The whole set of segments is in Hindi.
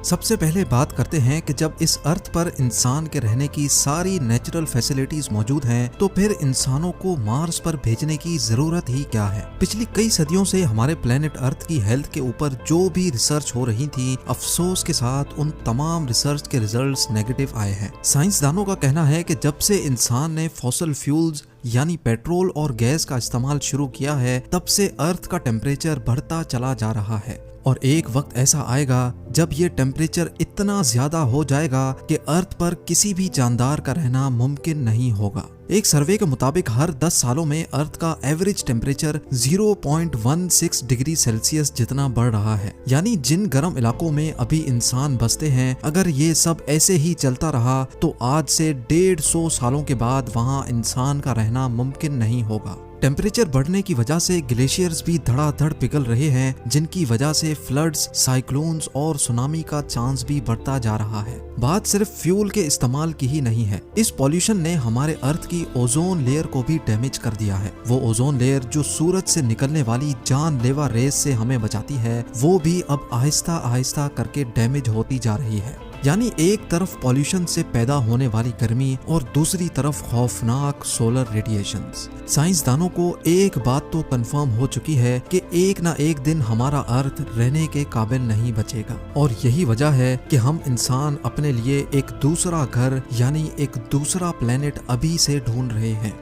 सबसे पहले बात करते हैं कि जब इस अर्थ पर इंसान के रहने की सारी नेचुरल फैसिलिटीज मौजूद हैं, तो फिर इंसानों को मार्स पर भेजने की जरूरत ही क्या है। पिछली कई सदियों से हमारे प्लेनेट अर्थ की हेल्थ के ऊपर जो भी रिसर्च हो रही थी, अफसोस के साथ उन तमाम रिसर्च के रिजल्ट्स नेगेटिव आए हैं। साइंसदानों का कहना है कि जब से इंसान ने फॉसिल फ्यूल्स यानी पेट्रोल और गैस का इस्तेमाल शुरू किया है, तब से अर्थ का टेम्परेचर बढ़ता चला जा रहा है और एक वक्त ऐसा आएगा जब ये टेम्परेचर इतना ज्यादा हो जाएगा कि अर्थ पर किसी भी जानदार का रहना मुमकिन नहीं होगा। एक सर्वे के मुताबिक हर 10 सालों में अर्थ का एवरेज टेम्परेचर 0.16 डिग्री सेल्सियस जितना बढ़ रहा है। यानी जिन गर्म इलाकों में अभी इंसान बसते हैं, अगर ये सब ऐसे ही चलता रहा तो आज से 150 सालों के बाद वहाँ इंसान का रहना मुमकिन नहीं होगा। टेम्परेचर बढ़ने की वजह से ग्लेशियर्स भी धड़ाधड़ पिघल रहे हैं, जिनकी वजह से फ्लड्स, साइक्लोन्स और सुनामी का चांस भी बढ़ता जा रहा है। बात सिर्फ फ्यूल के इस्तेमाल की ही नहीं है। इस पॉल्यूशन ने हमारे अर्थ की ओजोन लेयर को भी डैमेज कर दिया है। वो ओजोन लेयर जो सूरज से निकलने वाली जानलेवा रेस से हमें बचाती है, वो भी अब आहिस्ता आहिस्ता करके डैमेज होती जा रही है। यानी एक तरफ पॉल्यूशन से पैदा होने वाली गर्मी और दूसरी तरफ खौफनाक सोलर रेडिएशंस। साइंसदानों को एक बात तो कंफर्म हो चुकी है कि एक ना एक दिन हमारा अर्थ रहने के काबिल नहीं बचेगा और यही वजह है कि हम इंसान अपने लिए एक दूसरा घर यानी एक दूसरा प्लेनेट अभी से ढूंढ रहे हैं।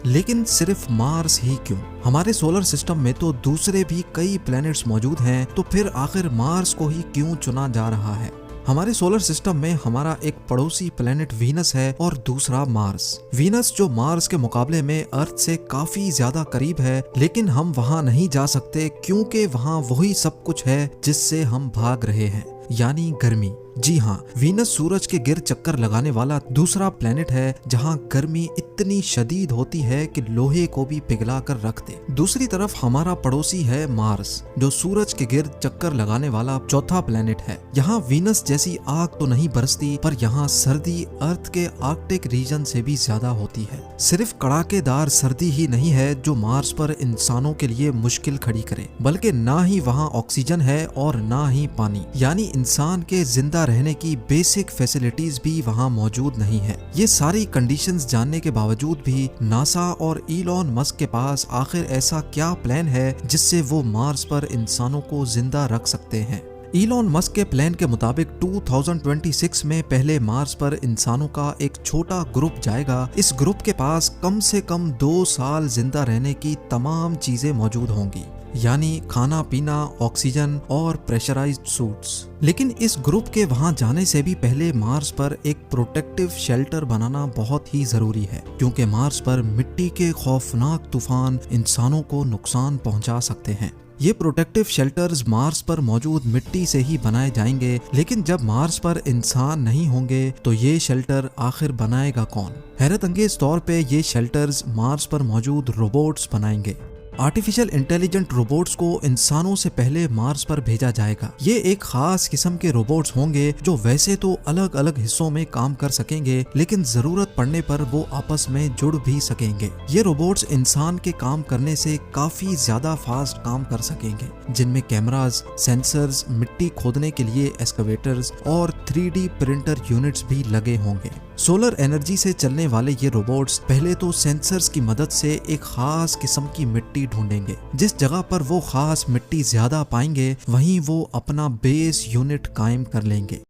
लेकिन सिर्फ मार्स ही क्यों? हमारे सोलर सिस्टम में तो दूसरे भी कई प्लैनेट्स मौजूद हैं, तो फिर आखिर मार्स को ही क्यों चुना जा रहा है? हमारे सोलर सिस्टम में हमारा एक पड़ोसी प्लेनेट वीनस है और दूसरा मार्स। वीनस जो मार्स के मुकाबले में अर्थ से काफी ज्यादा करीब है, लेकिन हम वहां नहीं जा सकते क्योंकि वहां वही सब कुछ है जिससे हम भाग रहे हैं, यानी गर्मी। जी हाँ, वीनस सूरज के गिर चक्कर लगाने वाला दूसरा प्लेनेट है जहाँ गर्मी इतनी शदीद होती है कि लोहे को भी पिघला कर रख दे। दूसरी तरफ हमारा पड़ोसी है मार्स, जो सूरज के गिर चक्कर लगाने वाला चौथा प्लेनेट है। यहाँ वीनस जैसी आग तो नहीं बरसती, पर यहाँ सर्दी अर्थ के आर्कटिक रीजन से भी ज्यादा होती है। सिर्फ कड़ाकेदार सर्दी ही नहीं है जो मार्स पर इंसानों के लिए मुश्किल खड़ी करे, बल्कि ना ही वहाँ ऑक्सीजन है और ना ही पानी, यानी इंसान के जिंदा रहने की बेसिक फैसिलिटीज भी वहां मौजूद नहीं है। ये सारी कंडीशंस जानने के बावजूद भी नासा और इलॉन मस्क के पास आखिर ऐसा क्या प्लान है जिससे वो मार्स पर इंसानों को जिंदा रख सकते हैं। इलॉन मस्क के प्लान के मुताबिक 2026 में पहले मार्स पर इंसानों का एक छोटा ग्रुप जाएगा। इस ग्रुप के पास कम से कम 2 साल जिंदा रहने की तमाम चीजें मौजूद होंगी, यानी खाना पीना, ऑक्सीजन और प्रेशराइज्ड सूट्स। लेकिन इस ग्रुप के वहां जाने से भी पहले मार्स पर एक प्रोटेक्टिव शेल्टर बनाना बहुत ही जरूरी है, क्योंकि मार्स पर मिट्टी के खौफनाक तूफान इंसानों को नुकसान पहुंचा सकते हैं। ये प्रोटेक्टिव शेल्टर्स मार्स पर मौजूद मिट्टी से ही बनाए जाएंगे, लेकिन जब मार्स पर इंसान नहीं होंगे तो ये शेल्टर आखिर बनाएगा कौन? हैरत अंगेज तौर पे ये शेल्टर्स मार्स पर मौजूद रोबोट्स बनाएंगे। आर्टिफिशियल इंटेलिजेंट रोबोट्स को इंसानों से पहले मार्स पर भेजा जाएगा। ये एक खास किस्म के रोबोट्स होंगे जो वैसे तो अलग अलग हिस्सों में काम कर सकेंगे, लेकिन जरूरत पड़ने पर वो आपस में जुड़ भी सकेंगे। ये रोबोट्स इंसान के काम करने से काफी ज्यादा फास्ट काम कर सकेंगे, जिनमें कैमरास, सेंसर्स, मिट्टी खोदने के लिए एक्सकवेटर्स और 3D प्रिंटर यूनिट्स भी लगे होंगे। सोलर एनर्जी से चलने वाले ये रोबोट्स पहले तो सेंसर्स की मदद से एक खास किस्म की मिट्टी ढूंढेंगे। जिस जगह पर वो खास मिट्टी ज्यादा पाएंगे, वहीं वो अपना बेस यूनिट कायम कर लेंगे।